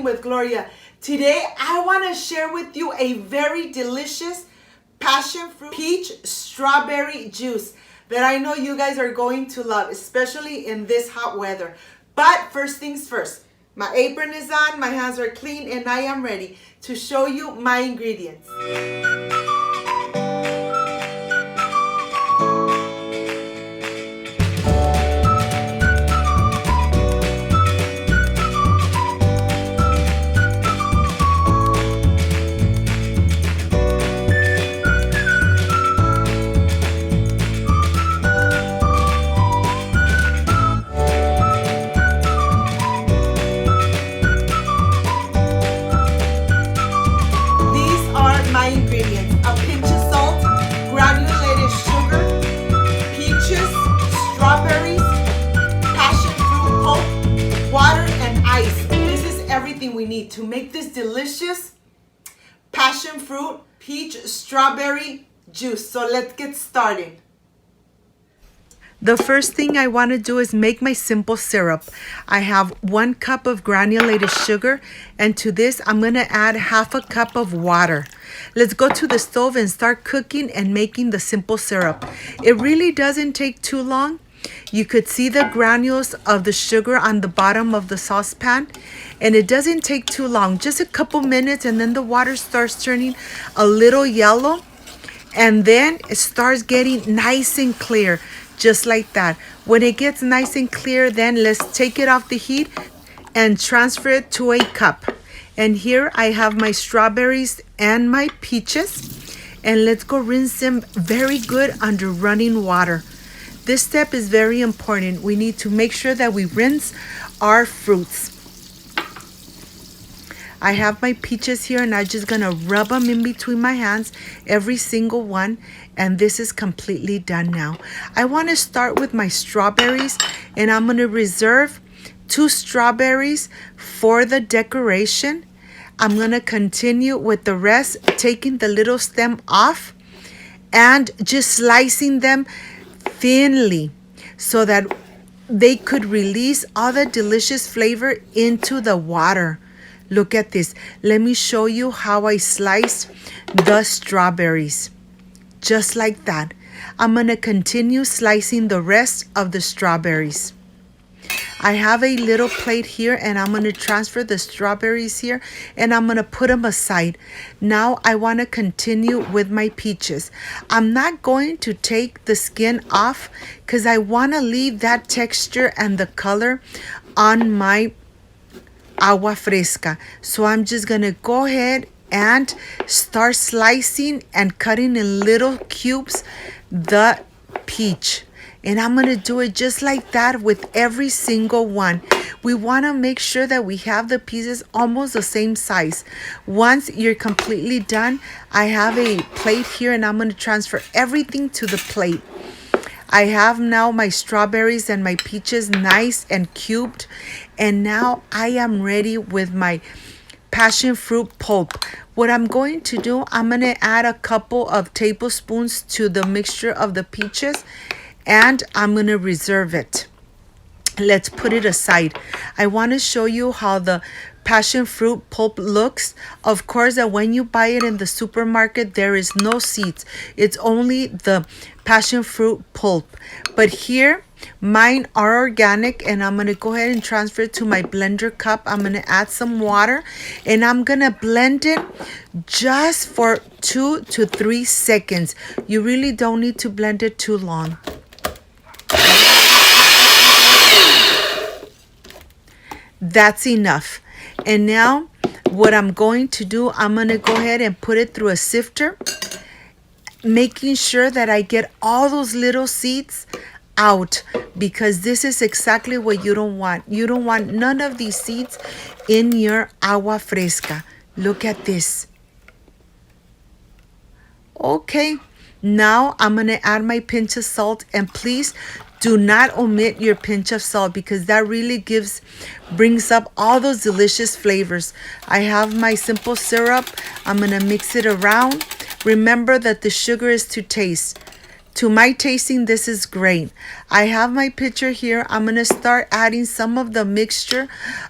with Gloria. Today I want to share with you a very delicious passion fruit peach strawberry juice that I know you guys are going to love, especially in this hot weather. But first things first, my apron is on, my hands are clean, and I am ready to show you my ingredients. My ingredients: a pinch of salt, granulated sugar, peaches, strawberries, passion fruit pulp, water, and ice. This is everything we need to make this delicious passion fruit peach strawberry juice. So let's get started. The first thing I want to do is make my simple syrup. I have 1 cup of granulated sugar, and to this I'm going to add half a cup of water. Let's go to the stove and start cooking and making the simple syrup. It really doesn't take too long. You could see the granules of the sugar on the bottom of the saucepan, and it doesn't take too long, just a couple minutes, and then the water starts turning a little yellow, and then it starts getting nice and clear. Just like that. When it gets nice and clear, then let's take it off the heat and transfer it to a cup. And here I have my strawberries and my peaches, and let's go rinse them very good under running water. This step is very important. We need to make sure that we rinse our fruits. I have my peaches here, and I'm just gonna rub them in between my hands, every single one, and this is completely done now. I want to start with my strawberries, and I'm gonna reserve 2 strawberries for the decoration. I'm gonna continue with the rest, taking the little stem off and just slicing them thinly so that they could release all the delicious flavor into the water. Look at this. Let me show you how I sliced the strawberries. Just like that. I'm going to continue slicing the rest of the strawberries. I have a little plate here, and I'm going to transfer the strawberries here, and I'm going to put them aside. Now I want to continue with my peaches. I'm not going to take the skin off because I want to leave that texture and the color on my agua fresca. So I'm just gonna go ahead and start slicing and cutting in little cubes the peach, and I'm gonna do it just like that with every single one. We want to make sure that we have the pieces almost the same size. Once you're completely done, I have a plate here, and I'm going to transfer everything to the plate. I have now my strawberries and my peaches nice and cubed, and now I am ready with my passion fruit pulp. What I'm going to do, I'm going to add a couple of tablespoons to the mixture of the peaches, and I'm going to reserve it. Let's put it aside. I want to show you how the passion fruit pulp looks. Of course, that when you buy it in the supermarket, there is no seeds. It's only the passion fruit pulp. But here, mine are organic, and I'm going to go ahead and transfer it to my blender cup. I'm going to add some water, and I'm going to blend it just for 2 to 3 seconds. You really don't need to blend it too long. That's enough. And now what I'm going to do, I'm going to go ahead and put it through a sifter, making sure that I get all those little seeds out, because this is exactly what you don't want. You don't want none of these seeds in your agua fresca. Look at this. Okay, now I'm going to add my pinch of salt, and please do not omit your pinch of salt, because that really brings up all those delicious flavors. I have my simple syrup. I'm going to mix it around. Remember that the sugar is to taste. To my tasting, this is great. I have my pitcher here. I'm going to start adding some of the mixture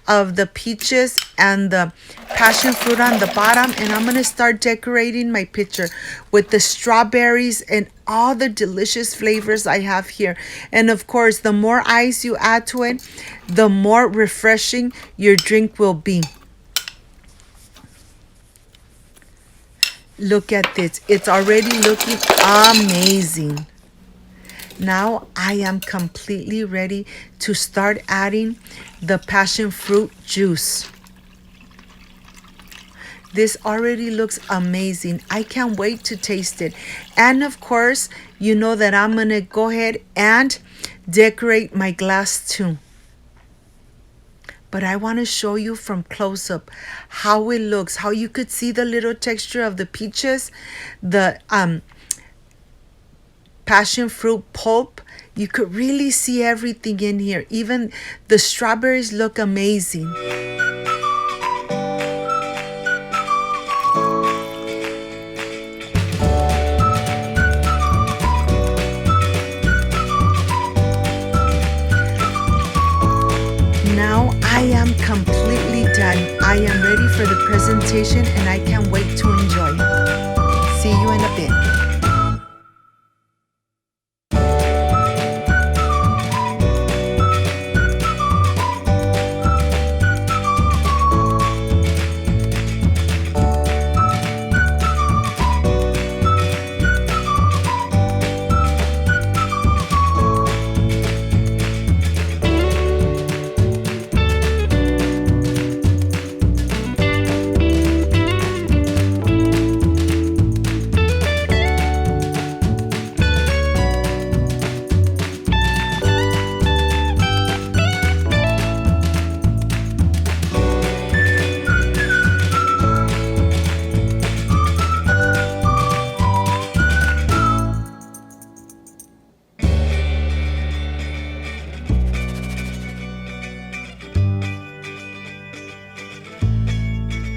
of the peaches and the passion fruit on the bottom. And I'm going to start decorating my pitcher with the strawberries and all the delicious flavors I have here. And of course, the more ice you add to it, the more refreshing your drink will be. Look at this. It's already looking amazing. Now I am completely ready to start adding the passion fruit juice. This already looks amazing. I can't wait to taste it. And of course, you know that I'm going to go ahead and decorate my glass too. But I want to show you from close up how it looks, how you could see the little texture of the peaches, the passion fruit pulp. You could really see everything in here. Even the strawberries look amazing. Now I am completely done. I am ready for the presentation and I can't wait to enjoy. See you in a bit.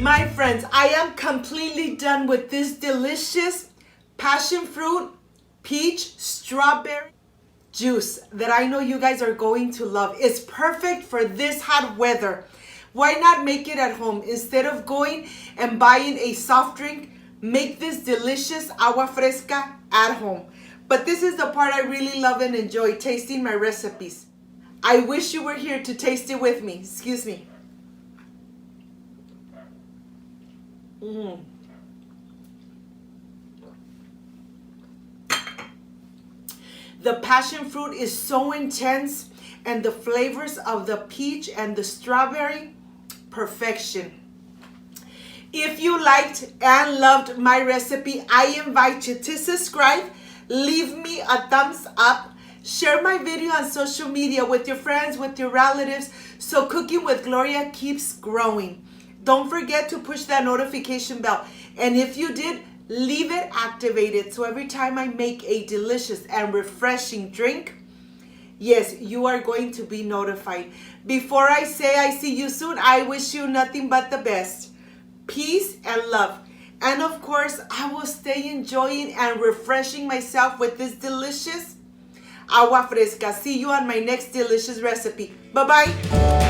My friends, I am completely done with this delicious passion fruit, peach, strawberry juice that I know you guys are going to love. It's perfect for this hot weather. Why not make it at home? Instead of going and buying a soft drink, make this delicious agua fresca at home. But this is the part I really love and enjoy, tasting my recipes. I wish you were here to taste it with me. Excuse me. The passion fruit is so intense, and the flavors of the peach and the strawberry, perfection. If you liked and loved my recipe, I invite you to subscribe, leave me a thumbs up, share my video on social media with your friends, with your relatives, so Cooking with Gloria keeps growing. Don't forget to push that notification bell. And if you did, leave it activated so every time I make a delicious and refreshing drink, yes, you are going to be notified. Before I say I see you soon, I wish you nothing but the best. Peace and love. And of course, I will stay enjoying and refreshing myself with this delicious agua fresca. See you on my next delicious recipe. Bye-bye.